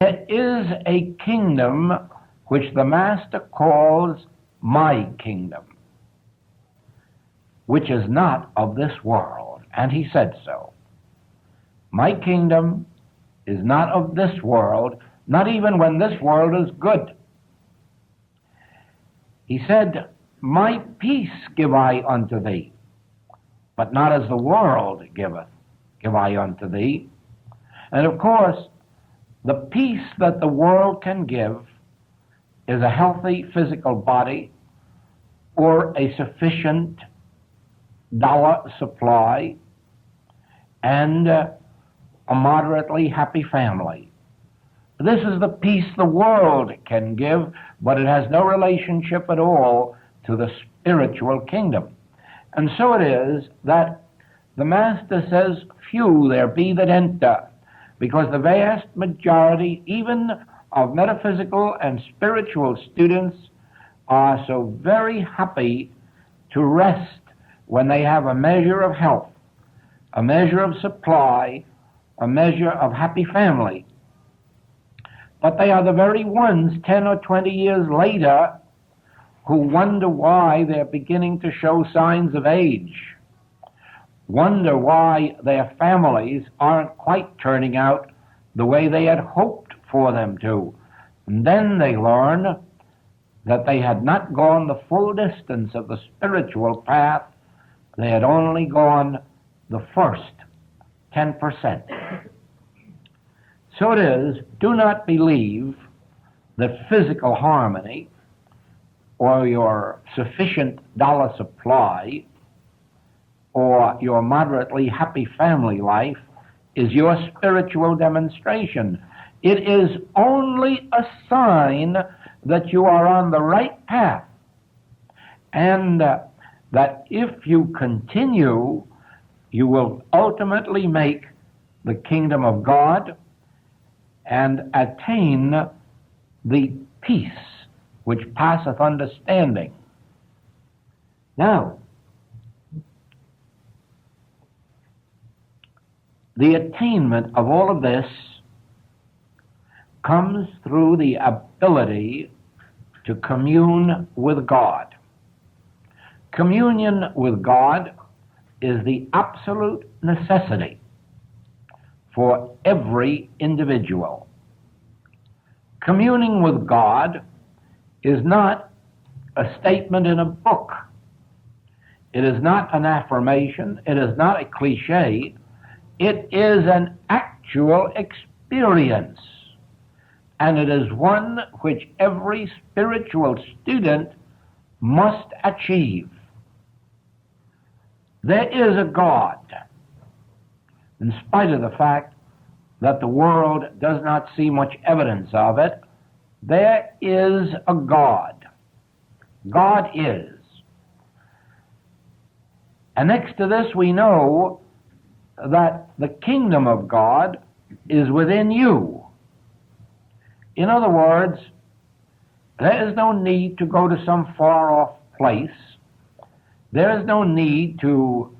There is a kingdom which the Master calls my kingdom, which is not of this world. And he said so. My kingdom is not of this world, not even when this world is good. He said, my peace give I unto thee, but not as the world giveth, give I unto thee. And of course, the peace that the world can give is a healthy physical body or a sufficient dollar supply and a moderately happy family. This is the peace the world can give, but it has no relationship at all to the spiritual kingdom. And so it is that the Master says, few there be that enter, because the vast majority, even of metaphysical and spiritual students, are so very happy to rest when they have a measure of health, a measure of supply, a measure of happy family. But they are the very ones 10 or 20 years later who wonder why they're beginning to show signs of age, wonder why their families aren't quite turning out the way they had hoped for them to. And then they learn that they had not gone the full distance of the spiritual path, they had only gone the first 10%. So it is, do not believe that physical harmony or your sufficient dollar supply or your moderately happy family life is your spiritual demonstration. It is only a sign that you are on the right path, and that if you continue, you will ultimately make the kingdom of God and attain the peace which passeth understanding. Now, the attainment of all of this comes through the ability to commune with God. Communion with God is the absolute necessity for every individual. Communing with God is not a statement in a book. It is not an affirmation. It is not a cliche. It is an actual experience. And it is one which every spiritual student must achieve. There is a God, in spite of the fact that the world does not see much evidence of it. There is a God. God is. And next to this, we know that the kingdom of God is within you. In other words, there is no need to go to some far-off place. There is no need to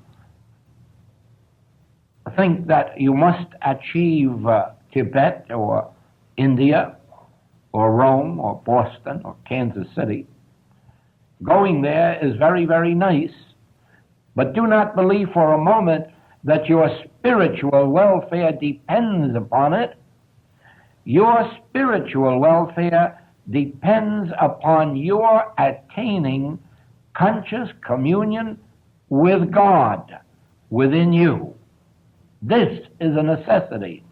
think that you must achieve Tibet or India or Rome or Boston or Kansas City. Going there is very, very nice, but do not believe for a moment that your spiritual welfare depends upon it. Your spiritual welfare depends upon your attaining conscious communion with God within you. This is a necessity.